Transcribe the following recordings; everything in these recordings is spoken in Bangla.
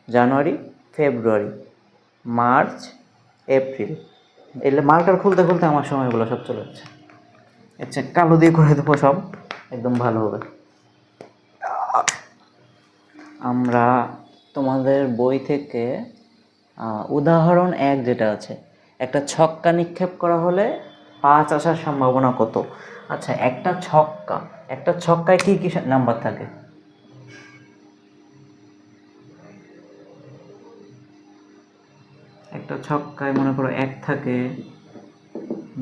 জানুয়ারি, ফেব্রুয়ারি, মার্চ, এপ্রিল। এলে মার্কার খুলতে খুলতে আমার সময়গুলো সব চলে যাচ্ছে। আচ্ছা, কালো দিয়ে করে দেবো সব, একদম ভালো হবে। আমরা তোমাদের বই থেকে উদাহরণ 1 যেটা আছে, একটা ছক্কা নিক্ষেপ করা হলে 5 আসার সম্ভাবনা কত? আচ্ছা, একটা ছক্কায় কি কি নাম্বার থাকে? একটা ছক্কায় মনে করো 1 থাকে,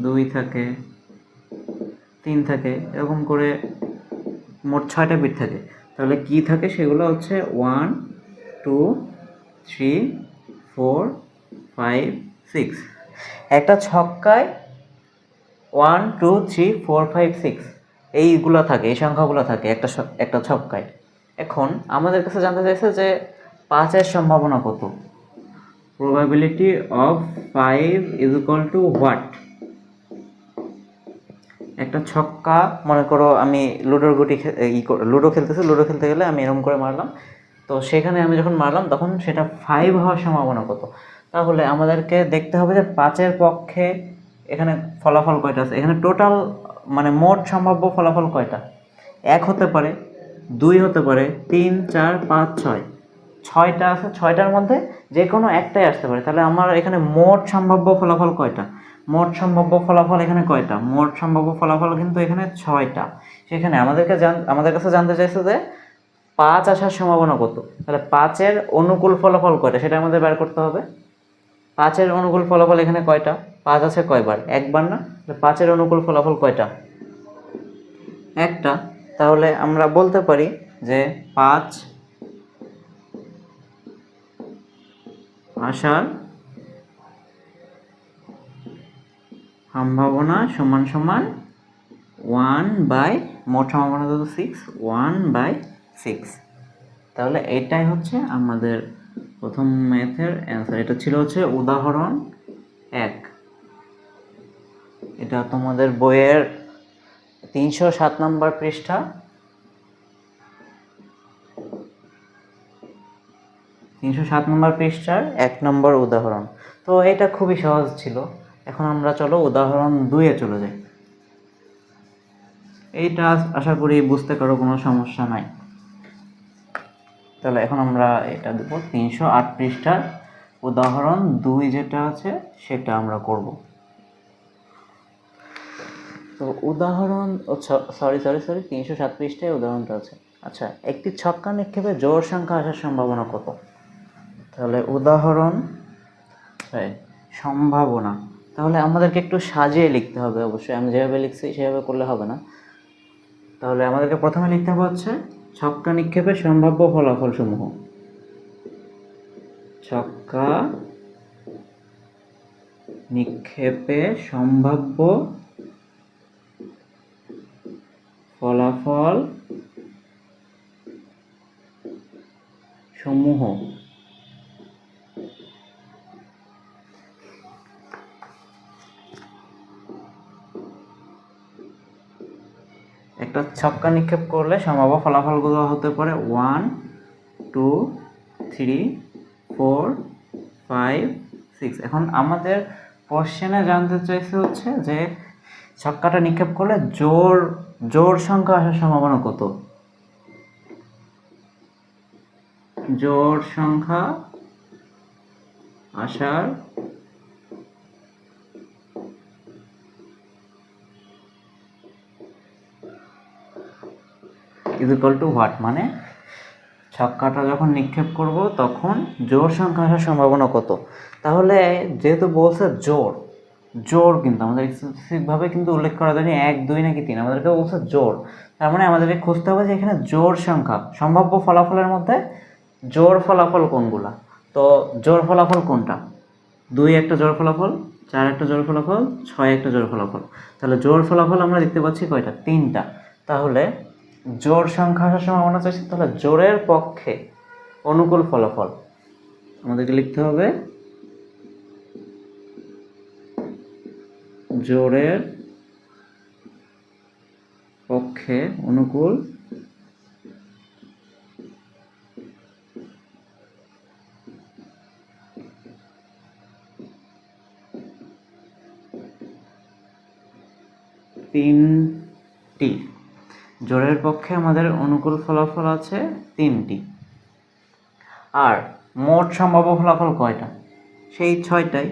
2 থাকে, 3 থাকে, এরকম করে মোট 6টা বিট থাকে। তাহলে কি থাকে সেগুলো হচ্ছে 1 2 3 4 5 6। একটা ছক্কায় 1 2 3 4 5 6 এইগুলো থাকে, এই সংখ্যাগুলো থাকে একটা ছক্কায়। এখন আমাদের কাছে জানতে চাইছে যে 5-এর সম্ভাবনা কত? Probability of 5 is equal to what? একটা ছক্কা, মনে করো আমি লুডোর গুটি লুডো খেলতেছি, লুডো খেলতে গেলে আমি এরকম করে মারলাম, তো সেখানে আমি যখন মারলাম তখন সেটা 5 হওয়ার সম্ভাবনা কত? তাহলে আমাদেরকে দেখতে হবে যে 5-এর পক্ষে এখানে ফলাফল কয়টা আছে। এখানে টোটাল মানে মোট সম্ভাব্য ফলাফল কয়টা? 1 হতে পারে, 2 হতে পারে, 3 4 5 6, 6টা আছে। 6টার মধ্যে যে কোনো একটাই আসতে পারে। তাহলে আমার এখানে মোট সম্ভাব্য ফলাফল কয়টা? মোট সম্ভাব্য ফলাফল এখানে কয়টা? মোট সম্ভাব্য ফলাফল কিন্তু এখানে 6টা। সেখানে আমাদের কাছে জানতে চাইছে যে 5 আসার সম্ভাবনা কত। তাহলে 5-এর অনুকূল ফলাফল কয়টা সেটা আমাদের বের করতে হবে। 5-এর অনুকূল ফলাফল এখানে কয়টা? 5 আছে কয়বার? একবার না? তাহলে 5-এর অনুকূল ফলাফল কয়টা? একটা। তাহলে আমরা বলতে পারি যে 5 আসার সম্ভাবনা সমান সমান 1/, মোট সম্ভাবনা তো 6, 1/6। তাহলে এটাই হচ্ছে আমাদের প্রথম ম্যাথের অ্যান্সার। এটা ছিল হচ্ছে উদাহরণ 1। এটা তোমাদের বইয়ের 307 নম্বর পৃষ্ঠা, 307 নম্বর পৃষ্ঠার 1 নম্বর উদাহরণ। তো এটা খুবই সহজ ছিল। এখন আমরা চলো উদাহরণ 2-এ চলে যাই। এইটা আশা করি বুঝতে কারো কোনো সমস্যা নাই। তাহলে এখন আমরা এটা দেব 308 পৃষ্ঠার উদাহরণ 2 যেটা আছে সেটা আমরা করব। তো উদাহরণ সরি 307 পৃষ্ঠায় উদাহরণটা আছে। আচ্ছা, একটি ছক্কা নিক্ষেপে জোড় সংখ্যা আসার সম্ভাবনা কত? তাহলে উদাহরণ সম্ভাবনা, তাহলে আমাদেরকে একটু সাজিয়ে লিখতে হবে। অবশ্যই আমি যেভাবে লিখছি সেভাবে করলে হবে না। তাহলে আমাদেরকে প্রথমে লিখতে হবে হচ্ছে ছক্কা নিক্ষেপের সম্ভাব্য ফলাফল সমূহ। ছক্কা নিক্ষেপে সম্ভাব্য ফলাফল সমূহ। একটা ছক্কা নিক্ষেপ করলে সম্ভাব্য ফলাফলগুলো হতে পারে 1 2 3 4 5 6। এখন আমাদের কোশ্চেনে জানতে চাইছে হচ্ছে যে ছক্কাটা নিক্ষেপ করলে জোড় সংখ্যা আসার সম্ভাবনা কত? জোড় সংখ্যা আসার ইজ ইকুয়াল টু হোয়াট, মানে ছক্কাটা যখন নিক্ষেপ করব তখন জোড় সংখ্যা আসার সম্ভাবনা কত? তাহলে যেহেতু বলছে জোড় কিন্তু আমাদের স্পেসিফিকভাবে কিন্তু উল্লেখ করা যায়নি 1 2 নাকি 3, আমাদেরকে বলছে জোড়। তার মানে আমাদেরকে খুঁজতে হবে যে এখানে জোড় সংখ্যা, সম্ভাব্য ফলাফলের মধ্যে জোড় ফলাফল কোনগুলা। তো জোড় ফলাফল কোনটা? 2 একটা জোড় ফলাফল, 4 একটা জোড় ফলাফল, 6 একটা জোড় ফলাফল। তাহলে জোড় ফলাফল আমরা দেখতে পাচ্ছি কয়টা? 3টা। তাহলে জোড় সংখ্যা আসার সম্ভাবনা চাইছি, তাহলে জোড়ের পক্ষে অনুকূল ফলাফল আমাদেরকে লিখতে হবে জোড়ের পক্ষে অনুকূল 3টি। জোড়ের পক্ষে আমাদের অনুকূল ফলাফল আছে 3টি। আর মোট সম্ভাব্য ফলাফল কয়টা? সেই 6টাই।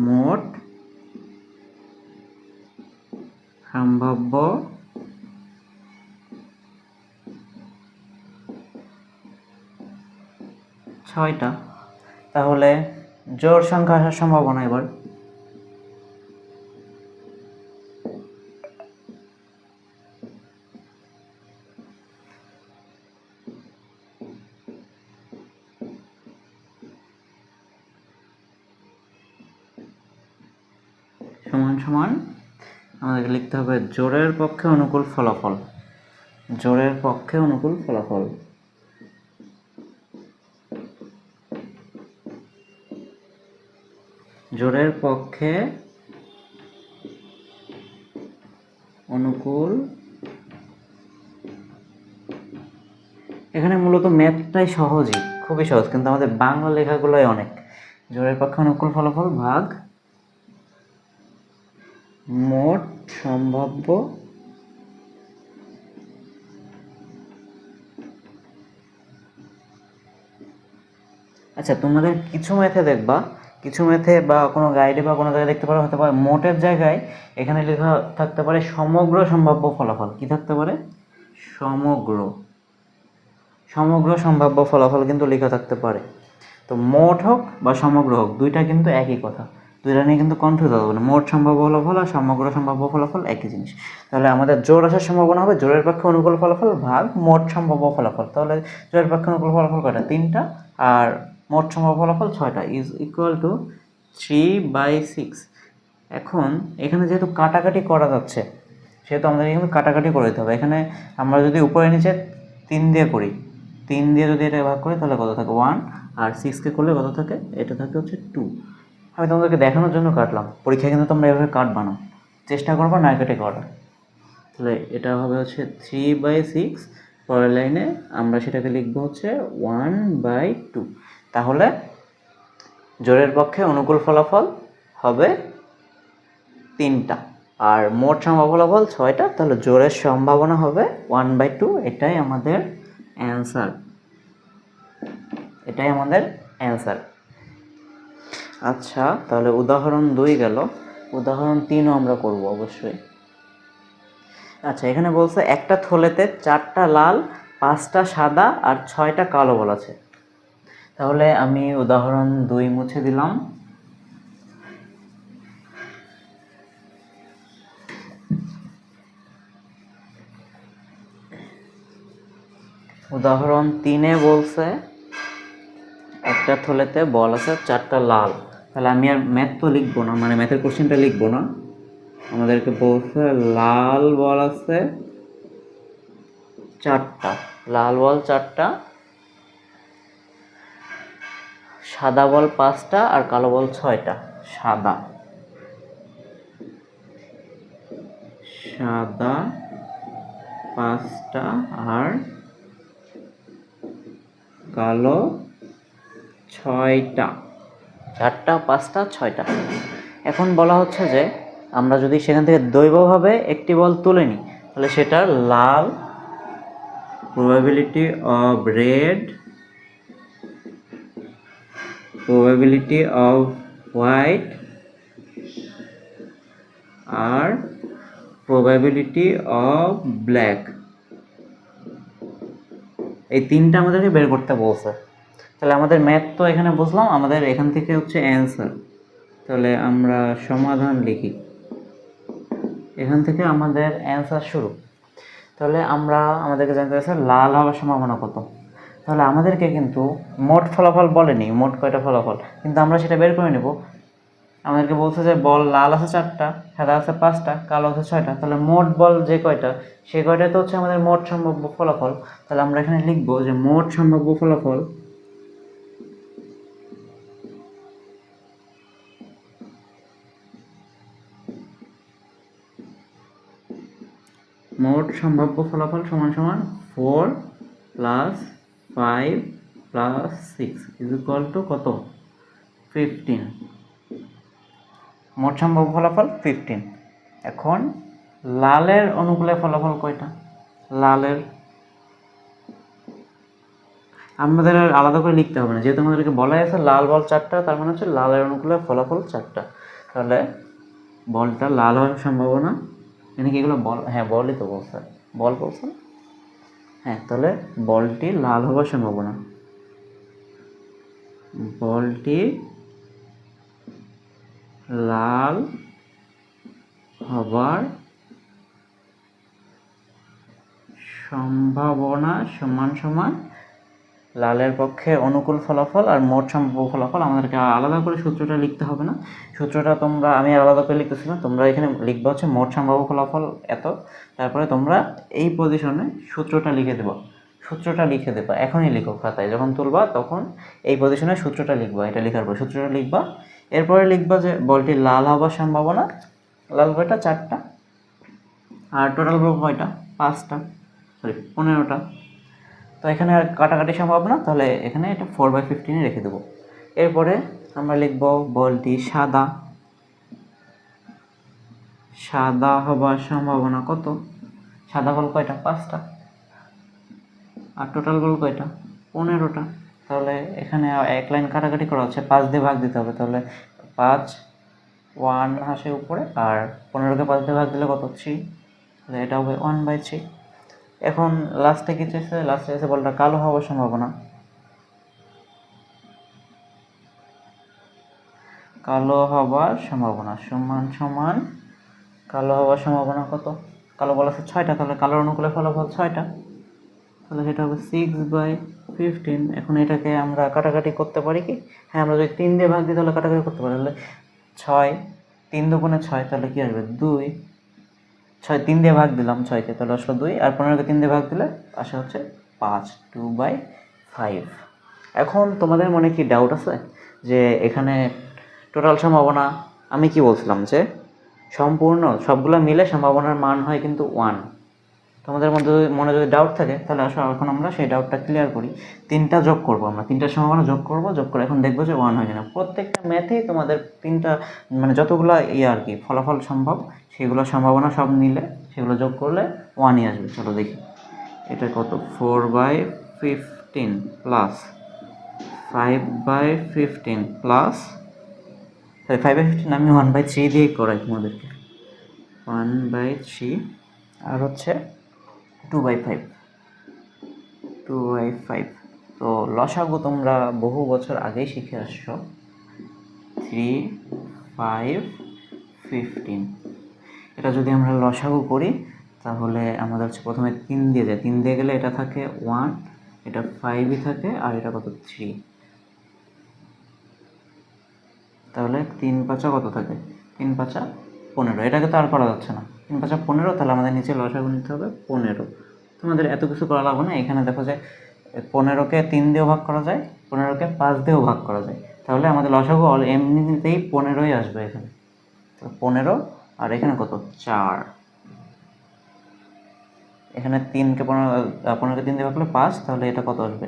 মোট সম্ভাব্য ছয়টা। তাহলে জোড় সংখ্যা আসার সম্ভাবনা এবার সমান সমান আমাদেরকে লিখতে হবে জোড়ের পক্ষে অনুকূল ফলাফল। জোড়ের পক্ষে অনুকূল ফলাফল জোড়ের পক্ষে অনুকূল। এখানে মূলত ম্যাথটাই সহজই, খুবই সহজ, কিন্তু আমাদের বাংলা লেখাগুলোই অনেক। জোড়ের পক্ষে অনুকূল ফলাফল ভাগ মোট সম্ভাব্য আচ্ছা, তোমাদের কিছু ম্যাথে দেখবা, কিছু ম্যাথে বা কোনো গাইডে বা কোনো জায়গায় দেখতে পারো, হতে পারে মোটের জায়গায় এখানে লেখা থাকতে পারে সমগ্র সম্ভাব্য ফলাফল। কি থাকতে পারে? সমগ্র সম্ভাব্য ফলাফল কিন্তু লেখা থাকতে পারে। তো মোট হোক বা সমগ্র হোক, দুইটা কিন্তু একই কথা, দুইটা নিয়ে কিন্তু কনফিউজ হবে না। মোট সম্ভাব্য ফলাফল আর সমগ্র সম্ভাব্য ফলাফল একই জিনিস। তাহলে আমাদের জোড় আসার সম্ভাবনা হবে জোড়ের পক্ষে অনুকূল ফলাফল ভাগ মোট সম্ভাব্য ফলাফল। তাহলে জোড়ের পক্ষে অনুকূল ফলাফল কয়টা? 3টা। আর মোট সম্ভাব্য ফলাফল 6টা, ইজ ইকুয়াল টু 3/6। এখন এখানে যেহেতু কাটাকাটি করা যাচ্ছে, সেহেতু আমাদের কিন্তু কাটাকাটি করে দিতে হবে। এখানে আমরা যদি উপরে নিচে 3 দিয়ে করি, 3 দিয়ে যদি এটা ভাগ করি তাহলে কত থাকে? 1। আর 6কে করলে কত থাকে? এটা থাকে হচ্ছে 2। আমি তোমাদেরকে দেখানোর জন্য কাটলাম, পরীক্ষায় কিন্তু তোমরা এভাবে কাটবা না, চেষ্টা করবা না কেটে করার। তাহলে এটা হবে হচ্ছে 3/6। পরের লাইনে আমরা সেটাকে লিখবো হচ্ছে 1/2। তাহলে জোড়ের পক্ষে অনুকূল ফলাফল হবে 3টা আর মোট সম্ভাব্য ফলাফল 6টা। তাহলে জোড়ের সম্ভাবনা হবে 1/2। এটাই আমাদের অ্যান্সার। এটাই আমাদের অ্যান্সার। আচ্ছা, তাহলে উদাহরণ 2 গেল, উদাহরণ 3ও আমরা করব অবশ্যই। আচ্ছা, এখানে বলছে একটা থলেতে 4টা লাল, 5টা সাদা আর 6টা কালো বল আছে। তাহলে আমি উদাহরণ 2 মুছে দিলাম। উদাহরণ 3-এ বলছে একটা থলেতে বল আছে 4টা লাল। তাহলে আমি আর ম্যাথ তো লিখবো না, মানে ম্যাথের কোশ্চেনটা লিখবো না। আমাদেরকে বলছে লাল বল আছে 4টা, লাল বল 4টা, সাদা বল 5টা আর কালো বল 6টা। সাদা 5টা আর কালো 6টা। 4টা, 5টা, 6টা। এখন বলা হচ্ছে যে আমরা যদি সেখান থেকে দৈবভাবে একটি বল তুলে নিই, তাহলে সেটার লাল, probability of red, probability of white R probability of black, এই 3টা আমাদেরকে বের করতে বলছে। তাহলে আমাদের ম্যাথ তো এখানে বুঝলাম, আমাদের এখান থেকে হচ্ছে অ্যান্সার। তাহলে আমরা সমাধান লিখি, এখান থেকে আমাদের অ্যান্সার শুরু। তাহলে আমাদেরকে জানতে চাইছে লাল হওয়ার সম্ভাবনা কত। তাহলে আমাদেরকে কিন্তু মোট ফলাফল বলেনি, মোট কয়টা ফলাফল, কিন্তু আমরা সেটা বের করে নেব। আমাদেরকে বলছে যে বল লাল আছে 4টা, সাদা আছে 5টা, কালো আছে 6টা। তাহলে মোট বল যে কয়টা, সেই কয়টা তো হচ্ছে আমাদের মোট সম্ভাব্য ফলাফল। তাহলে আমরা এখানে লিখবো যে মোট সম্ভাব্য ফলাফল সমান সমান 4 + 5 + 6 ইজ ইকুয়াল টু কত? 15। মোট সম্ভাব্য ফলাফল 15। এখন লালের অনুকূলে ফলাফল কয়টা? লালের আমাদের আর আলাদা করে লিখতে হবে না, যেহেতু আমাদেরকে বলাই আছে লাল বল 4টা, তার মানে হচ্ছে লালের অনুকূলে ফলাফল 4টা। তাহলে বলটা লাল হওয়ার সম্ভাবনা, এখানে কি এগুলো বল? হ্যাঁ বলই তো বলছে, বল বলছে না? হ্যাঁ, তাহলে বলটি লাল হওয়ার সম্ভাবনা, বলটি লাল হবার সম্ভাবনা সমান সমান লালের পক্ষে অনুকূল ফলাফল আর মোট সম্ভাব্য ফলাফল। আমাদেরকে আলাদা করে সূত্রটা লিখতে হবে না, সূত্রটা তোমরা, আমি আলাদা করে লিখতেছিলাম, তোমরা এখানে লিখবা হচ্ছে মোট সম্ভাব্য ফলাফল এত, তারপরে তোমরা এই পজিশনে সূত্রটা লিখে দেবা, সূত্রটা লিখে দেবা এখনই লিখো খাতায়, যখন তুলবা তখন এই পজিশনে সূত্রটা লিখবা, এটা লেখার পর সূত্রটা লিখবা, এরপরে লিখবা যে বলটি লাল হবার সম্ভাবনা, লাল কয়টা? 4টা, আর টোটাল বল কয়টা? 5টা, সরি 15টা। তো এখানে আর কাটাকাটি সম্ভব না, তাহলে এখানে এটা 4/15 রেখে দেবো। এরপরে আমরা লিখব বলটি সাদা, সাদা হবার সম্ভাবনা কত? সাদা বল কয়টা? 5টা, আর টোটাল বল কয়টা? 15টা। তাহলে এখানে এক লাইন কাটাকাটি করা হচ্ছে, 5 দিয়ে ভাগ দিতে হবে, তাহলে 5 1 আসে উপরে, আর 15কে 5 দিয়ে ভাগ দিলে কত? 3, তাহলে এটা হবে 1/3। এখন লাস্টে কি চেয়েছে? লাস্টে এসে বলটা কালো হওয়ার সম্ভাবনা, কালো হবার সম্ভাবনা সমান সমান, কালো হওয়ার সম্ভাবনা কত? কালো বল আছে 6টা, তাহলে কালোর অনুকূলে ফলাফল 6টা, তাহলে সেটা হবে 6/15। এখন এটাকে আমরা কাটাকাটি করতে পারি কি? হ্যাঁ, আমরা যদি 3 দিয়ে ভাগ দিই তাহলে কাটাকাটি করতে পারি, তাহলে 6 3 দুগুণে 6, তাহলে কি আসবে? 2, 6 3 দিয়ে ভাগ দিলাম 6কে, তাহলে আসলো 2, আর 15কে 3 দিয়ে ভাগ দিলে আসে হচ্ছে 5, 2/5। এখন তোমাদের মনে কি ডাউট আছে যে এখানে টোটাল সম্ভাবনা, আমি কি বলছিলাম যে সম্পূর্ণ সবগুলো মিলে সম্ভাবনার মান হয় কিন্তু 1। তোমাদের মধ্যে মনে যদি ডাউট থাকে তাহলে আসো এখন আমরা সেই ডাউটটা ক্লিয়ার করি। 3টা যোগ করবো, আমরা 3টার সম্ভাবনা যোগ করবো, যোগ করে এখন দেখবো যে 1 হয় কিনা। প্রত্যেকটা ম্যাথেই তোমাদের 3টা মানে যতগুলো আর কি ফলাফল সম্ভব সেগুলো সম্ভাবনা সব নিলে সেগুলো যোগ করলে 1ই আসবে। চলো দেখি এটা কত? 4/15 প্লাস 5/15 প্লাস 5/15 আমি 1/3 দিয়ে করাই তোমাদেরকে, 1/3 আর হচ্ছে 2/5, 2/5। তো লসাগু তোমরা বহু বছর আগেই শিখে আসছো, 3, 5, 15। এটা যদি আমরা লসাগু করি তাহলে আমাদের হচ্ছে প্রথমে 3 দিয়ে যায়, 3 দিয়ে গেলে এটা থাকে 1, এটা 5ই থাকে, আর এটা কত? 3। তাহলে 3×5 কত থাকে? 3×5 15। এটাকে তো আর করা যাচ্ছে না, 3×5 15, তাহলে আমাদের নিচে লসাগু নিতে হবে 15। তোমাদের এত কিছু করা লাগবে না, এখানে দেখো যে 15কে 3 দিয়েও ভাগ করা যায়, 15কে 5 দিয়েও ভাগ করা যায়, তাহলে আমাদের লসাগু এমনিতেই 15ই আসবে এখানে। তো 15, আর এখানে কত? 4। এখানে 15কে 3 দিয়ে ভাগ করলে 5, তাহলে এটা কত আসবে?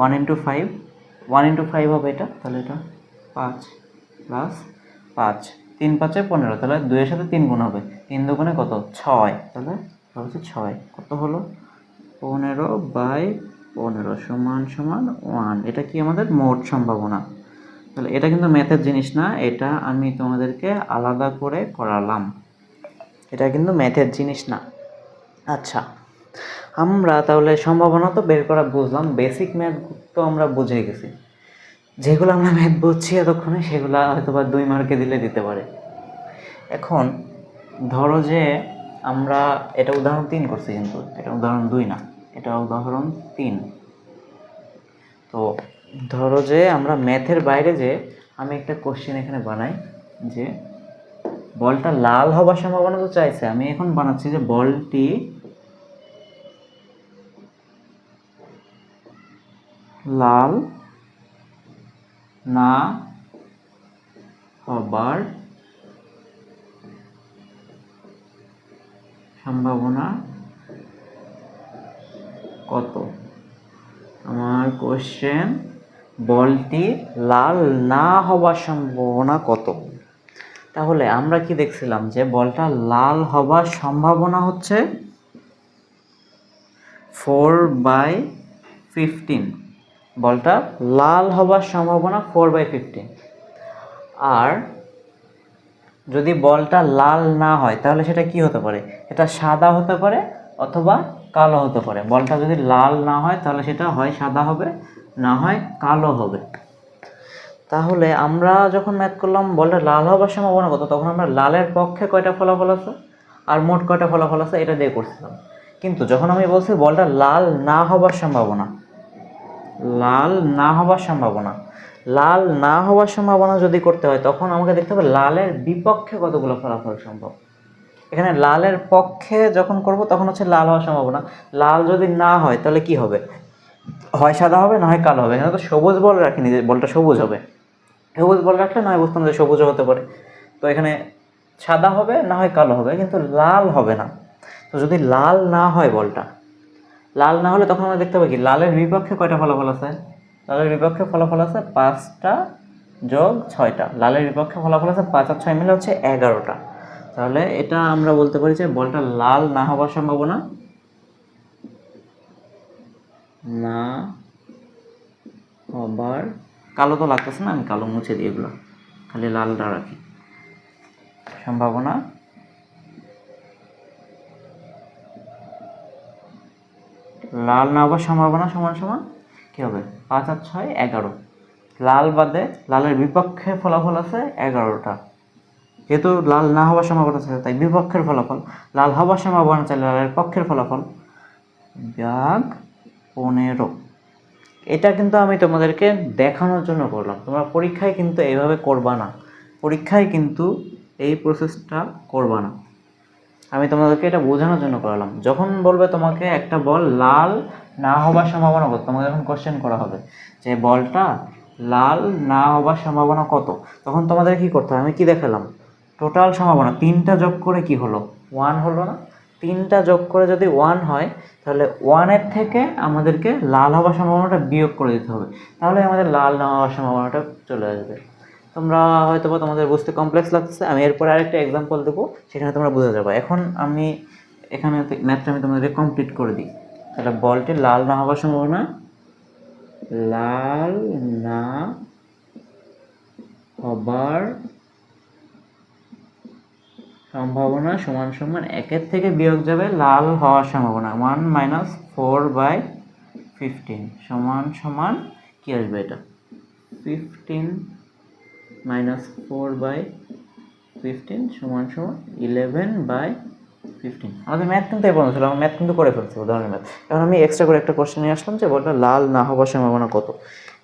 1 × 5, 1 × 5 হবে এটা, তাহলে এটা 5 প্লাস 5, 3×5 15, তাহলে 2-এর সাথে 3 গুণ হবে, 3 দুগুণে কত? 6, তাহলে হচ্ছে 6। কত হলো? 15/15 সমান সমান 1। এটা কি আমাদের মোট সম্ভাবনা। তাহলে এটা কিন্তু ম্যাথের জিনিস না, এটা আমি তোমাদেরকে আলাদা করে করালাম, এটা কিন্তু ম্যাথের জিনিস না। আচ্ছা, আমরা তাহলে সম্ভাবনা তো বের করা বুঝলাম, বেসিক ম্যাথ তো আমরা বুঝে গেছি, যেগুলো আমরা ম্যাথ বুঝছি এতক্ষণে সেগুলো হয়তো বা 2 মার্কে দিলে দিতে পারে। এখন ধরো যে আমরা এটা উদাহরণ 3 করছি, কিন্তু এটা উদাহরণ 2 না, এটা উদাহরণ 3। তো ধরো যে আমরা ম্যাথের বাইরে যে আমি একটা কোশ্চেন এখানে বানাই যে বলটা লাল হবার সম্ভাবনা তো চাইছে, আমি এখন বানাচ্ছি যে বলটি লাল না হবার সম্ভাবনা কত? আমার কোশ্চেন বলটি লাল না হবার সম্ভাবনা কত? তাহলে আমরা কি দেখছিলাম যে বলটা লাল হবার সম্ভাবনা হচ্ছে 4/15। বলটা লাল হবার সম্ভাবনা 4/15। আর যদি বলটা লাল না হয় তাহলে সেটা কি হতে পারে? এটা সাদা হতে পারে অথবা কালো হতে পারে। বলটা যদি লাল না হয় তাহলে সেটা হয় সাদা হবে, না হয় কালো হবে। তাহলে আমরা যখন ম্যাথ করলাম বলটা লাল হবার সম্ভাবনা কত, তখন আমরা লালের পক্ষে কয়টা ফলাফল আছে আর মোট কয়টা ফলাফল আছে এটা দিয়ে করছিলাম। কিন্তু যখন আমি বলছি বলটা লাল না হবার সম্ভাবনা, লাল না হবার সম্ভাবনা, লাল না হওয়ার সম্ভাবনা যদি করতে হয় তখন আমাকে দেখতে হবে লালের বিপক্ষে কতগুলো ফলাফল সম্ভব। এখানে লালের পক্ষে যখন করব তখন হচ্ছে লাল হওয়ার সম্ভাবনা। লাল যদি না হয় তাহলে কি হবে? হয় সাদা হবে, না হয় কালো হবে। এখানে তো সবুজ বল রাখিনি যে বলটা সবুজ হবে। সবুজ বল রাখলে না হয় বুঝতাম যে সবুজও হতে পারে। তো এখানে সাদা হবে, না হয় কালো হবে, কিন্তু লাল হবে না। তো যদি লাল না হয় বলটা, লাল না হলে তখন আমরা দেখতে পাই কি লালের বিপক্ষে কয়টা ফলাফল আছে? লালের বিপক্ষে ফলাফল আছে 5টা যোগ 6টা। লালের বিপক্ষে ফলাফল আছে 5 আর 6 মিলে হচ্ছে 11টা। তাহলে এটা আমরা বলতে পারি যে বলটা লাল না হওয়ার সম্ভাবনা, না হবার, কালো তো লাগতেছে না, আমি কালো মুছে দিই, এগুলো খালি লালটা রাখি। সম্ভাবনা লাল না হবার সম্ভাবনা সমান সমান কী হবে? 5 আর 6 11। লাল বাদে লালের বিপক্ষে ফলাফল আছে 11টা। যেহেতু লাল না হওয়ার সম্ভাবনা আছে তাই বিপক্ষের ফলাফল, লাল হওয়ার সম্ভাবনা চাইলে লালের পক্ষের ফলাফল ভাগ 15। এটা কিন্তু আমি তোমাদেরকে দেখানোর জন্য করলাম, তোমরা পরীক্ষায় কিন্তু এইভাবে করবা না, পরীক্ষায় কিন্তু এই প্রসেসটা করবা না। আমি তোমাদেরকে এটা বোঝানোর জন্য করালাম। যখন বলবে তোমাকে একটা বল লাল না হবার সম্ভাবনা কত, তোমাকে যখন কোশ্চেন করা হবে যে বলটা লাল না হবার সম্ভাবনা কত, তখন তোমাদের কি করতে হবে? আমি কি দেখালাম? টোটাল সম্ভাবনা 3টা যোগ করে কি হলো? 1 হলো না? 3টা যোগ করে যদি 1 হয় তাহলে 1-এর থেকে আমাদেরকে লাল হওয়ার সম্ভাবনাটা বিয়োগ করে দিতে হবে, তাহলে আমাদের লাল না হওয়ার সম্ভাবনাটা চলে আসবে। তোমরা হয়তো বা তোমাদের বুঝতে কমপ্লেক্স লাগতেছে, আমি এরপরে আরেকটা এক্সাম্পল দেবো, সেখানে তোমরা বুঝে যাবে। এখন আমি এখানে ম্যাথটা আমি তোমাদের কমপ্লিট করে দিই। তাহলে বলটি লাল না হওয়ার সম্ভাবনা, লাল না হবার সম্ভাবনা সমান সমান 1-এর থেকে বিয়োগ যাবে লাল হওয়ার সম্ভাবনা, 1 - 4/15 সমান সমান কী আসবে? এটা 15 - 4/15 সমান সমান 11/15। আমাদের ম্যাথ কিন্তু এই পর্যন্ত ছিল, আমার ম্যাথ কিন্তু করে ফেলছি, উদাহরণের ম্যাথ। এখন আমি এক্সট্রা করে একটা কোশ্চেন নিয়ে আসলাম যে বলটা লাল না হওয়ার সম্ভাবনা কত।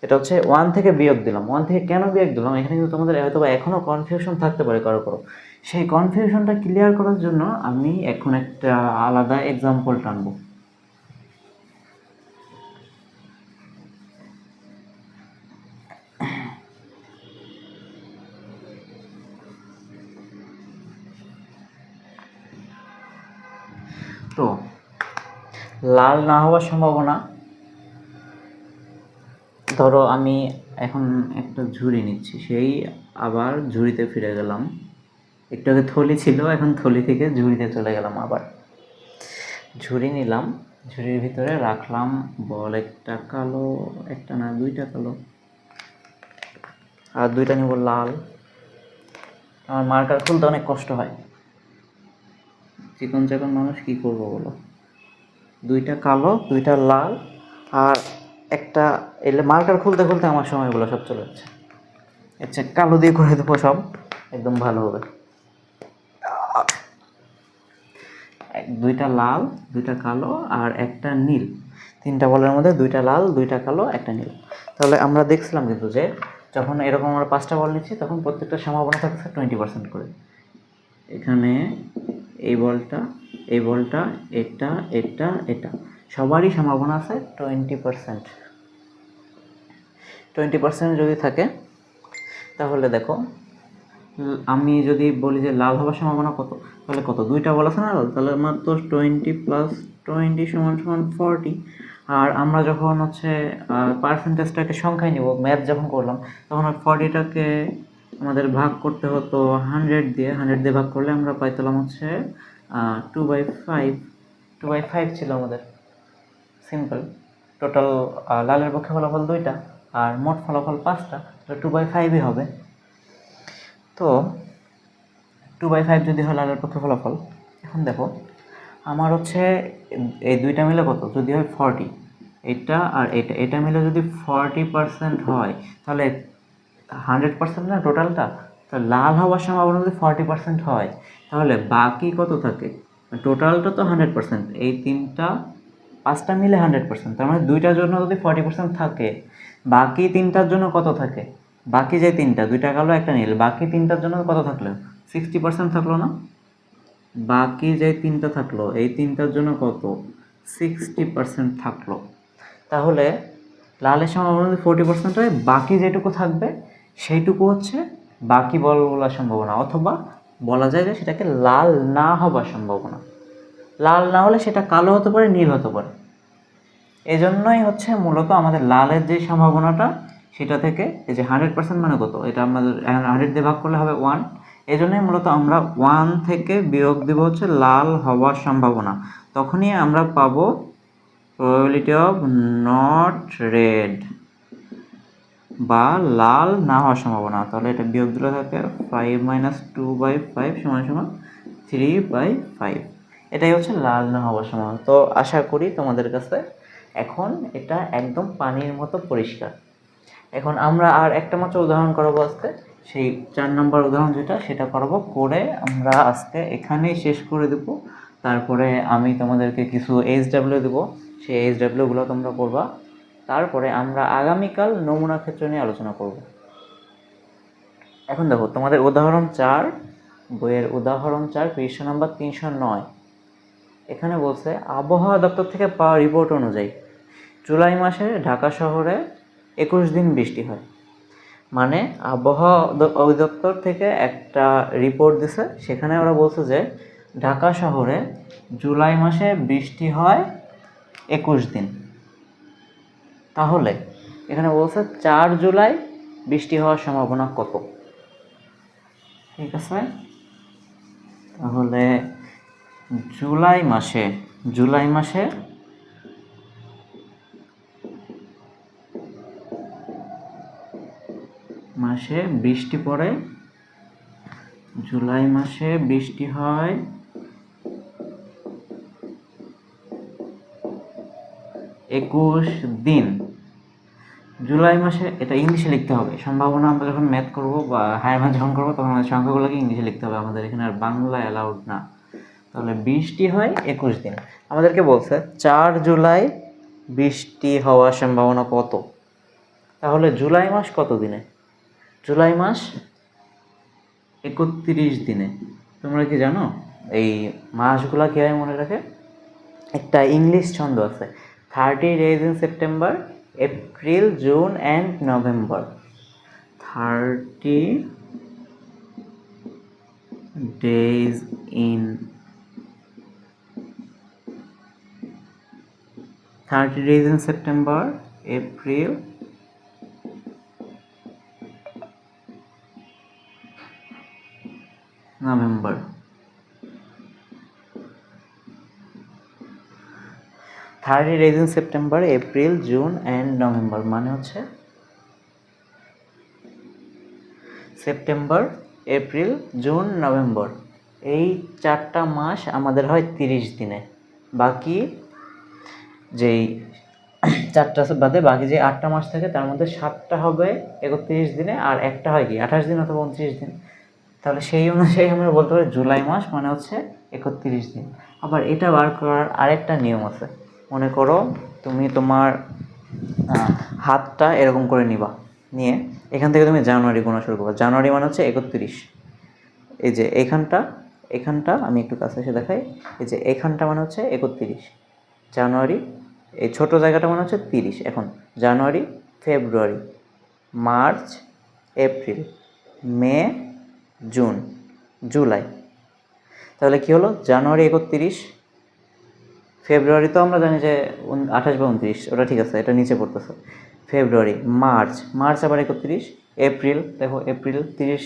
এটা হচ্ছে 1 থেকে বিয়োগ দিলাম। 1 থেকে কেন বিয়োগ দিলাম এখানে কিন্তু তোমাদের হয়তো বা এখনও কনফিউশন থাকতে পারে কারো কারো। সেই কনফিউশনটা ক্লিয়ার করার জন্য আমি এখন একটা আলাদা এক্সাম্পল টানবো। তো লাল না হওয়ার সম্ভাবনা, ধরো আমি এখন একটা ঝুড়ি নিচ্ছি, সেই আবার ঝুড়িতে ফিরে গেলাম। একটু আগে থলি ছিল, এখন থলি থেকে ঝুড়িতে চলে গেলাম। আবার ঝুড়ি নিলাম, ঝুড়ির ভিতরে রাখলাম বল, একটা কালো, একটা না 2টা কালো, আর 2টা নিব লাল। আমার মার্কার খুলতে অনেক কষ্ট হয়, চিকন চাকন মানুষ কী করবো বলো? 2টা কালো, 2টা লাল, আর একটা এলে মার্কার খুলতে খুলতে আমার সময়গুলো সব চলে যাচ্ছে। আচ্ছা, কালো দিয়ে করে দেবো সব, একদম ভালো হবে। 2টা লাল, 2টা কালো আর একটা নীল। 3টা বলের মধ্যে 2টা লাল, 2টা কালো, একটা নীল। তাহলে আমরা দেখছিলাম কিন্তু যে যখন এরকম আমরা 5টা বল নিচ্ছি তখন প্রত্যেকটা সম্ভাবনা থাকছে 20% করে। এখানে এই বলটা, এই বলটা, এটা, এটা, এটা, সবারই সম্ভাবনা আছে 20%। 20% যদি থাকে তাহলে দেখো, আমি যদি বলি যে লাল হওয়ার সম্ভাবনা কত, তাহলে কত? 2টা বল আছে না লাল, তাহলে আমার তো 20 + 20 সমান 40। আর আমরা যখন হচ্ছে পার্সেন্টেজটাকে সংখ্যায় নিব, ম্যাথ যখন করলাম তখন 40টাকে আমাদের ভাগ করতে হতো 100 দিয়ে ভাগ করলে আমরা পাইতাম হচ্ছে 2/5। 2/5 ছিল আমাদের, সিম্পল। টোটাল লালের পক্ষে ফলাফল 2টা আর মোট ফলাফল 5টা, তাহলে 2/5ই হবে। তো 2/5 যদি হয় লালের পক্ষে ফলাফল, এখন দেখো আমার হচ্ছে এই 2টা মিলে কত, যদি হয় 40, এটা আর এটা মিলে যদি 40% হয়, তাহলে 100% না টোটালটা, তো লাল হওয়ার সম্ভাবনা যদি 40% হয়, তাহলে বাকি কত থাকে? টোটালটা তো 100%, এই 5টা মিলে 100%, তার মানে 2টার জন্য যদি 40% থাকে, বাকি 3টার জন্য কত থাকে? বাকি যে 3টা, 2টা গেল একটা নীল, বাকি 3টার জন্য কত থাকলো? 60% থাকলো না? বাকি যে 3টা থাকলো, এই 3টার জন্য কত? 60% থাকলো। তাহলে লালের সম্ভাবনা যদি 40% হয়, বাকি যেটুকু থাকবে সেইটুকু হচ্ছে বাকি বলার সম্ভাবনা, অথবা বলা যায় যে সেটাকে লাল না হবার সম্ভাবনা। লাল না হলে সেটা কালো হতে পারে, নীল হতে পারে। এজন্যই হচ্ছে মূলত আমাদের লালের যে সম্ভাবনাটা, সেটা থেকে এই যে 100% মানে কত, এটা আমাদের 100 দিয়ে ভাগ করলে হবে 1। এই জন্যই মূলত আমরা 1 থেকে বিয়োগ দেব হচ্ছে লাল হওয়ার সম্ভাবনা, তখনই আমরা পাবো প্রবাবিলিটি অফ নট রেড, বা লাল না হওয়ার সম্ভাবনা। তাহলে এটা বিয়োগ দিলে থাকে 5 - 2/5 = 3/5। এটাই হচ্ছে লাল না হওয়ার সম্ভাবনা। তো আশা করি তোমাদের কাছে এখন এটা একদম পানির মতো পরিষ্কার। এখন আমরা আর একটা মাত্র উদাহরণ করাবো আজকে, সেই 4 নম্বর উদাহরণ যেটা, সেটা করাবো, করে আমরা আজকে এখানেই শেষ করে দেবো। তারপরে আমি তোমাদেরকে কিছু HW দেবো, সেই HWগুলো তোমরা করবা। তারপরে আমরা আগামীকাল নমুনা ক্ষেত্র নিয়ে আলোচনা করব। এখন দেখো তোমাদের উদাহরণ 4, বইয়ের উদাহরণ 4, পৃষ্ঠা নাম্বার 309। এখানে বলছে আবহাওয়া দপ্তর থেকে পাওয়া রিপোর্ট অনুযায়ী জুলাই মাসে ঢাকা শহরে 21 দিন বৃষ্টি হয়। মানে আবহাওয়া অধিদপ্তর থেকে একটা রিপোর্ট দিছে, সেখানে ওরা বলছে যে ঢাকা শহরে জুলাই মাসে বৃষ্টি হয় 21 দিন। তাহলে এখানে বলছে 4 জুলাই বৃষ্টি হওয়ার সম্ভাবনা কত? ঠিক আছে, তাহলে জুলাই মাসে বৃষ্টি পড়ে, জুলাই মাসে বৃষ্টি হয় 21 দিন। জুলাই মাসে, এটা ইংলিশে লিখতে হবে, সম্ভাবনা আমরা যখন ম্যাথ করবো বা হায়ার ম্যাথ যখন করবো, তখন আমাদের সংখ্যাগুলোকে ইংলিশে লিখতে হবে, আমাদের এখানে আর বাংলা অ্যালাউড না। তাহলে বৃষ্টি হয় 21 দিন, আমাদেরকে বলছে 4 জুলাই বৃষ্টি হওয়ার সম্ভাবনা কত? তাহলে জুলাই মাস কত দিনে? জুলাই মাস 31 দিনে। তোমরা কি জানো এই মাসগুলা কীভাবে মনে রাখে? একটা ইংলিশ ছন্দ আছে, 30 days in September, April, June and November। 30 days in 30 days in September, April, November। 30 days in September, April, June and November মানে হচ্ছে সেপ্টেম্বর, এপ্রিল, জুন, নভেম্বর, এই 4টা মাস আমাদের হয় 30 দিনে। বাকি যেই 4টা বাদে বাকি যে 8টা মাস থাকে, তার মধ্যে 7টা হবে 31 দিনে, আর একটা হয় কি 28 দিন অথবা 29 দিন। তাহলে সেই অনুযায়ী আমরা বলতে পারি জুলাই মাস মানে হচ্ছে 31 দিন। আবার এটা বার করার আরেকটা নিয়ম আছে। মনে করো তুমি তোমার হাতটা এরকম করে নিবা, নিয়ে এখান থেকে তুমি জানুয়ারি গোনা শুরু করবা। জানুয়ারি মানে হচ্ছে 31। এই যে এখানটা আমি একটু কাছে এসে দেখাই, এই যে এখানটা মানে হচ্ছে 31 জানুয়ারি, এই ছোট জায়গাটা মানে হচ্ছে 30। এখন জানুয়ারি, ফেব্রুয়ারি, মার্চ, এপ্রিল, মে, জুন, জুলাই। তাহলে কি হলো? জানুয়ারি 31, ফেব্রুয়ারি তো আমরা জানি যে 28 বা 29, ওটা ঠিক আছে, এটা নিচে পড়তেছে। ফেব্রুয়ারি, মার্চ আবার 31, এপ্রিল, দেখো এপ্রিল 30,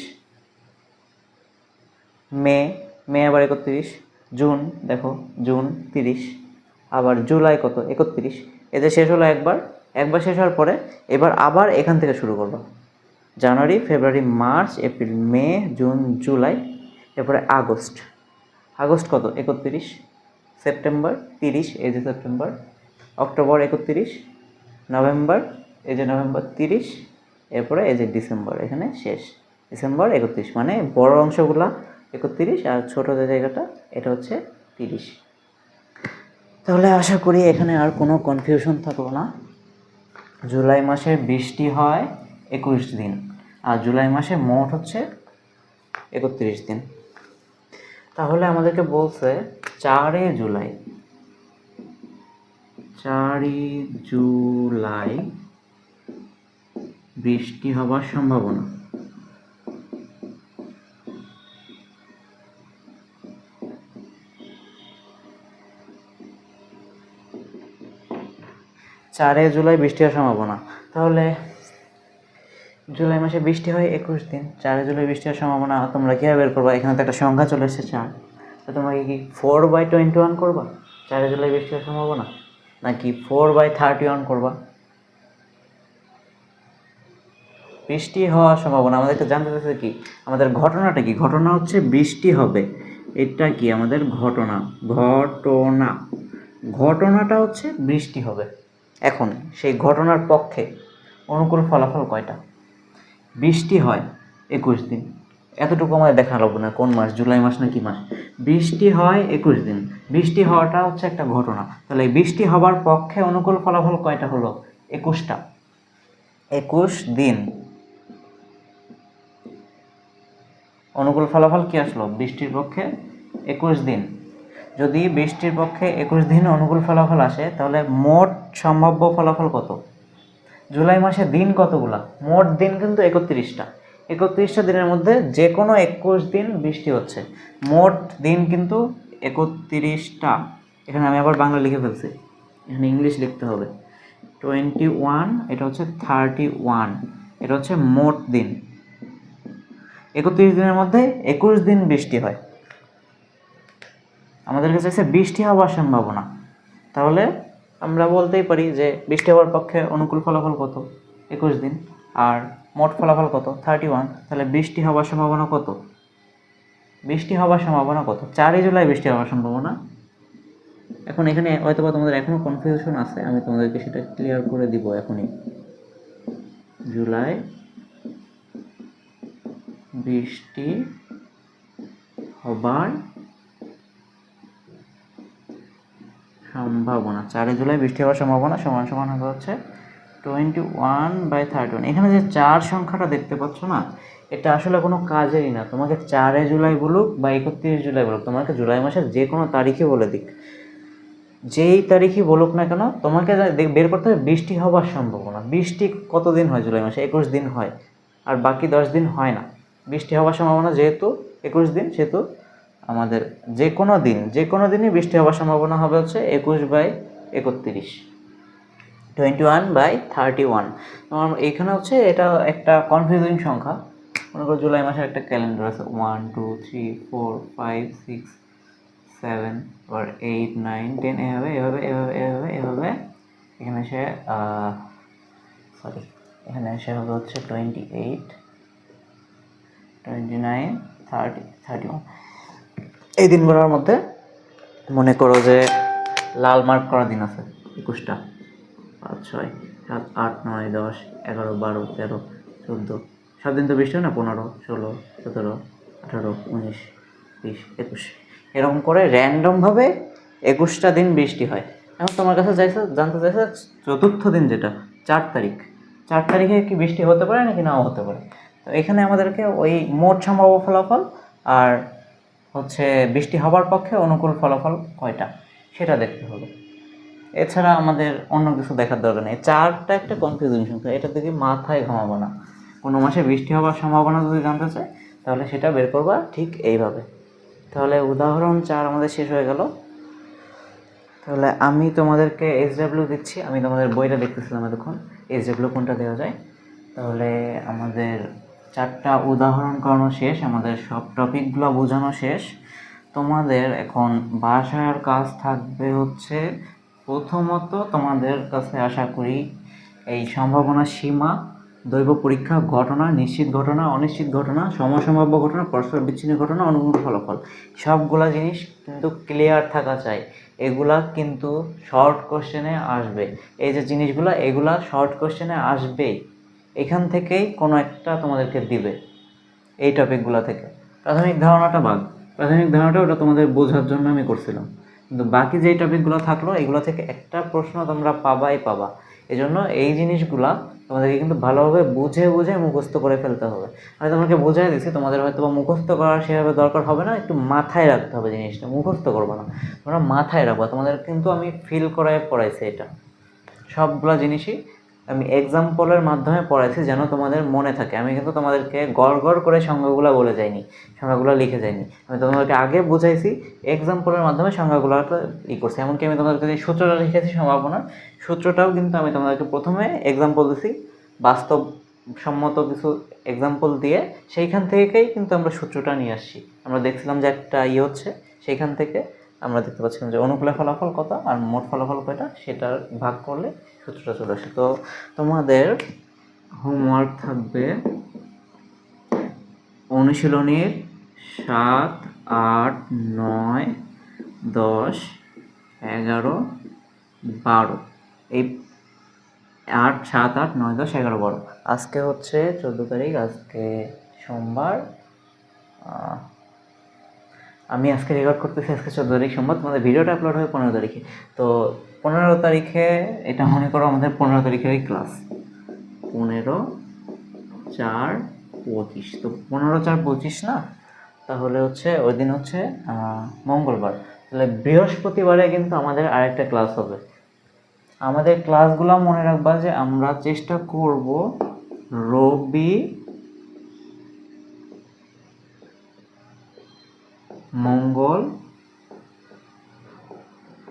মে, মে আবার 31, জুন, দেখো জুন 30, আবার জুলাই কত 31। এদের শেষ হলো একবার, একবার শেষ হওয়ার পরে এবার আবার এখান থেকে শুরু করবো। জানুয়ারি, ফেব্রুয়ারি, মার্চ, এপ্রিল, মে, জুন, জুলাই, এরপরে আগস্ট, আগস্ট কত 31, সেপ্টেম্বর 30, এই যে সেপ্টেম্বর, অক্টোবর 31, নভেম্বর, এই যে নভেম্বর 30, এরপরে এই যে ডিসেম্বর, এখানে শেষ, ডিসেম্বর 31, মানে বড় অংশগুলা 31 আর ছোট যে জায়গাটা এটা হচ্ছে 30। তাহলে আশা করি এখানে আর কোনো কনফিউশন থাকলো না। জুলাই মাসে বৃষ্টি হয় 21 দিন, আর জুলাই মাসে মোট হচ্ছে 31 দিন। তাহলে আমাদেরকে বলছে 4 জুলাই, 4 জুলাই বৃষ্টি হবার সম্ভাবনা। চারে জুলাই বৃষ্টি হওয়ার সম্ভাবনা। তাহলে জুলাই মাসে বৃষ্টি হয় 21 দিন, 4 জুলাই বৃষ্টি হওয়ার সম্ভাবনা তোমরা কীভাবে বের করবা? এখানে তো একটা সংখ্যা চলে এসেছে 4, তো তোমরা কি 4/21 করবা 4 জুলাই বৃষ্টি হওয়ার সম্ভাবনা, নাকি 4/31 করবা? বৃষ্টি হওয়ার সম্ভাবনা আমাদেরকে জানতে চাইছে কি, আমাদের ঘটনাটা কি? ঘটনা হচ্ছে বৃষ্টি হবে, এটা কি আমাদের ঘটনা, ঘটনাটা হচ্ছে বৃষ্টি হবে। এখন সেই ঘটনার পক্ষে অনুকূল ফলাফল কয়টা? বৃষ্টি হয় 21 দিন, এতটুকু আমাদের দেখা লাগবে না কোন মাস, জুলাই মাস না কি মাস। বৃষ্টি হয় 21 দিন, বৃষ্টি হওয়াটা হচ্ছে একটা ঘটনা। তাহলে বৃষ্টি হবার পক্ষে অনুকূল ফলাফল কয়টা হলো? 21টা, 21 দিন। অনুকূল ফলাফল কি আসলো? বৃষ্টির পক্ষে 21 দিন। যদি বৃষ্টির পক্ষে 21 দিন অনুকূল ফলাফল আসে, তাহলে মোট সম্ভাব্য ফলাফল কত? জুলাই মাসে দিন কতগুলা? মোট দিন কিন্তু 31টা, 31টা দিনের মধ্যে যে কোনো 21 দিন বৃষ্টি হচ্ছে। মোট দিন কিন্তু 31টা। এখানে আমি আবার বাংলা লিখে ফেলছি, এখানে ইংলিশ লিখতে হবে। 21, এটা হচ্ছে 31, এটা হচ্ছে মোট দিন। 31 দিনের মধ্যে 21 দিন বৃষ্টি হয়। আমাদের কাছে আছে বৃষ্টি হওয়ার সম্ভাবনা। তাহলে আমরা বলতেই পারি যে বৃষ্টি হওয়ার পক্ষে অনুকূল ফলাফল কত? 21 দিন। আর মোট ফলাফল কত? 31। তাহলে বৃষ্টি হওয়ার সম্ভাবনা কত? বৃষ্টি হওয়ার সম্ভাবনা কত? 4 জুলাই বৃষ্টি হওয়ার সম্ভাবনা। এখন এখানে হয়তো বা তোমাদের এখনও কনফিউশন আছে, আমি তোমাদেরকে সেটা ক্লিয়ার করে দিব এখনই। জুলাই বৃষ্টি হবার সম্ভাবনা, 4 জুলাই বৃষ্টি হওয়ার সম্ভাবনা সমান সমান হবে হচ্ছে 21/31। এখানে যে 4 সংখ্যাটা দেখতে পাচ্ছ না, এটা আসলে কোনো কাজেরই না। তোমাকে 4 জুলাই বলুক বা 31 জুলাই বলুক, তোমাকে জুলাই মাসের যে কোনো তারিখে বলে দিক, যেই তারিখই বলুক না কেন, তোমাকে বের করতে হবে বৃষ্টি হওয়ার সম্ভাবনা। বৃষ্টি কতদিন হয় জুলাই মাসে? 21 দিন হয়, আর বাকি 10 দিন হয় না। বৃষ্টি হওয়ার সম্ভাবনা যেহেতু 21 দিন, সেহেতু আমাদের যে কোনো দিনই বৃষ্টি হওয়ার সম্ভাবনা হবে হচ্ছে 21/31, 21/31। তোমার এইখানে হচ্ছে এটা একটা কনফিউজিং সংখ্যা। মনে করো জুলাই মাসের একটা ক্যালেন্ডার আছে, 1 2 3 4 5 6 7 আর 8 9 10, এভাবে এভাবে এভাবে এভাবে এভাবে এখানে এসে এখানে এসে হবে হচ্ছে 28 29 30 31। এই দিনগুলোর মধ্যে মনে করো যে লাল মার্ক করা দিন আছে 21টা, 5 6 7 8 9 10 11 12 13 14, সব দিন তো বৃষ্টি হয় না, 15 16 17 18 19 20 21, এরকম করে র্যান্ডমভাবে 21টা দিন বৃষ্টি হয়। এখন তোমার কাছে জানতে চাইছে চতুর্থ দিন, যেটা 4 তারিখ, 4 তারিখে কি বৃষ্টি হতে পারে নাকি নাও হতে পারে। তো এখানে আমাদেরকে ওই মোট সম্ভাব্য ফলাফল আর হচ্ছে বৃষ্টি হবার পক্ষে অনুকূল ফলাফল কয়টা সেটা দেখতে হবে। এছাড়া আমাদের অন্য কিছু দেখার দরকার নেই। 4টা একটা কনফিউজিং সংখ্যা, এটা দেখে মাথায় ঘামাবো না। কোনো মাসে বৃষ্টি হওয়ার সম্ভাবনা যদি জানতে চাই, তাহলে সেটা বের করবা ঠিক এইভাবে। তাহলে উদাহরণ 4 আমাদের শেষ হয়ে গেল। তাহলে আমি তোমাদেরকে SW দিচ্ছি, আমি তোমাদের বইটা দেখতেছিলাম এতক্ষণ, SW কোনটা দেওয়া যায়। তো তাহলে আমাদের 4টা উদাহরণ করানো শেষ, আমাদের সব টপিকগুলো বোঝানো শেষ। তোমাদের এখন বাসার কাজ থাকবে হচ্ছে, প্রথমত তোমাদের কাছে আশা করি এই সম্ভাবনা সীমা, দৈব পরীক্ষা, ঘটনা, নিশ্চিত ঘটনা, অনিশ্চিত ঘটনা, সমসম্ভাব্য ঘটনা, পরস্পর বিচ্ছিন্ন ঘটনা, অনুকূল ফলাফল, সবগুলা জিনিস কিন্তু ক্লিয়ার থাকা চাই। এগুলা কিন্তু শর্ট কোশ্চেনে আসবে। এই যে জিনিসগুলা, এগুলা শর্ট কোশ্চেনে আসবেই। এখান থেকেই কোনো একটা তোমাদেরকে দিবে, এই টপিকগুলো থেকে। প্রাথমিক ধারণাটা বাদ, প্রাথমিক ধারণাটা ওটা তোমাদের বোঝার জন্য আমি করছিলাম, কিন্তু বাকি যেই টপিকগুলো থাকলো এগুলো থেকে একটা প্রশ্ন তোমরা পাবাই পাবা। এই জন্য এই জিনিসগুলা তোমাদেরকে কিন্তু ভালোভাবে বুঝে বুঝে মুখস্থ করে ফেলতে হবে। আমি তোমাকে বোঝাই দিচ্ছি, তোমাদের হয়তো বা মুখস্থ করার সেভাবে দরকার হবে না, একটু মাথায় রাখতে হবে জিনিসটা, মুখস্থ করবো না, তোমরা মাথায় রাখবো। তোমাদের কিন্তু আমি ফিল করায় পড়াইছি, এটা সবগুলো জিনিসই আমি এক্সাম্পলের মাধ্যমে পড়াইছি যেন তোমাদের মনে থাকে। আমি কিন্তু তোমাদেরকে গড় গড় করে সংখ্যাগুলো বলে যাইনি, সংখ্যাগুলো লিখে যাইনি। আমি তোমাদেরকে আগে বুঝাইছি, এক্সাম্পলের মাধ্যমে সংখ্যাগুলো করছি। এমনকি আমি তোমাদেরকে যে সূত্রটা লিখেছি সম্ভাবনার, সূত্রটাও কিন্তু আমি তোমাদেরকে প্রথমে এক্সাম্পল দিছি, বাস্তবসম্মত কিছু এক্সাম্পল দিয়ে সেইখান থেকেই কিন্তু আমরা সূত্রটা নিয়ে আসছি। আমরা দেখছিলাম যে একটা হচ্ছে, সেইখান থেকে আমরা দেখতে পাচ্ছিলাম যে অনুকূলের ফলাফল কত আর মোট ফলাফল কয়টা, সেটার ভাগ করলে সূত্রটা চলে আসে। তো তোমাদের হোমওয়ার্ক থাকবে অনুশীলনীর 7, 8, 9, 10, 11, 12, এই 8, 7, 8, 9, 10, 11, 12। আজকে হচ্ছে 14 তারিখ, আজকে সোমবার। আমি আজকে রেকর্ড করতেছি, আজকে 14 তারিখ সোমবার, তোমাদের ভিডিওটা আপলোড হবে 15 তারিখে। তো 15 তারিখে এটা মনে করো আমাদের 15 তারিখেরই ক্লাস, 15/4/25। তো 15/4/25 না, তাহলে হচ্ছে ওই দিন হচ্ছে মঙ্গলবার। তাহলে বৃহস্পতিবারে কিন্তু আমাদের আরেকটা ক্লাস হবে। আমাদের ক্লাসগুলো মনে রাখবা যে আমরা চেষ্টা করব রবি, মঙ্গল,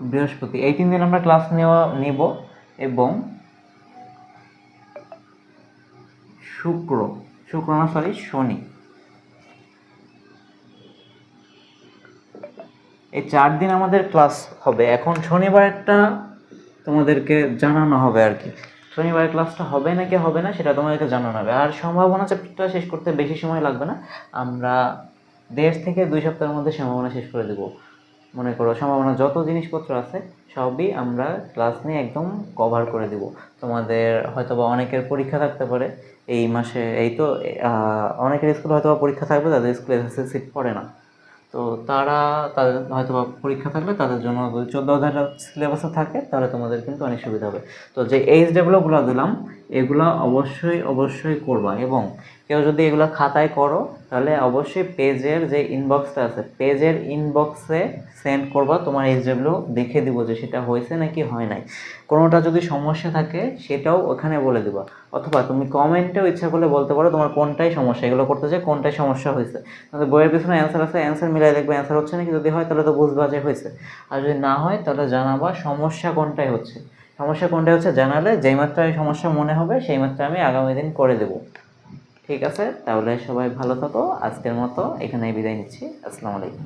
বৃহস্পতি, এই 3 দিন আমরা ক্লাস নিব, এবং শনি, এই 4 দিন আমাদের ক্লাস হবে। এখন শনিবার একটা তোমাদেরকে জানানো হবে আর কি, শনিবারের ক্লাসটা হবে নাকি হবে না সেটা তোমাদেরকে জানানো হবে। আর সম্ভাবনা চ্যাপ্টারটা শেষ করতে বেশি সময় লাগবে না, আমরা 1.5 থেকে 2 সপ্তাহের মধ্যে সম্ভাবনা শেষ করে দেবো। মনে করো সম্ভাবনা যত জিনিসপত্র আছে সবই আমরা ক্লাস নিয়ে একদম কভার করে দেব। তোমাদের হয়তো বা অনেকের পরীক্ষা থাকতে পারে এই মাসে, এই তো অনেকের স্কুলে হয়তো বা পরীক্ষা থাকবে, তাদের স্কুলে এসএসসি সিট পড়ে না, তো তাদের হয়তো বা পরীক্ষা থাকলে তাদের জন্য যদি 14,000 সিলেবাসে থাকে তাহলে তোমাদের কিন্তু অনেক সুবিধা হবে। তো যে এইচডাব্লিউগুলো দিলাম এগুলো অবশ্যই করবা, এবং কেউ যদি এগুলো খাতায় করো তাহলে অবশ্যই পেজের যে ইনবক্সটা আছে, পেজের ইনবক্সে সেন্ড করবা, তোমার এইচডাব্লিউ দেখে দিব যে সেটা হয়েছে নাকি হয় নাই। কোনোটা যদি সমস্যা থাকে সেটাও ওখানে বলে দিবা, অথবা তুমি কমেন্টেও ইচ্ছা করলে বলতে পারো তোমার কোনটাই সমস্যা, এগুলো করতে চাই কোনটাই সমস্যা হয়েছে। তোমাদের বইয়ের পিছনে অ্যান্সার আছে, অ্যান্সার মিলাই দেখবে অ্যান্সার হচ্ছে নাকি, যদি হয় তাহলে তো বুঝবা যে হয়েছে, আর যদি না হয় তাহলে জানাবা সমস্যা কোনটাই হচ্ছে। সমস্যা কোনটাই হচ্ছে জানালে যেই মাত্রায় সমস্যা মনে হবে সেই মাত্রায় আমি আগামী দিন করে দেবো। ঠিক আছে, তাহলে সবাই ভালো থাকো, আজকের মতো এখানেই বিদায় নিচ্ছি। আসসালামু আলাইকুম।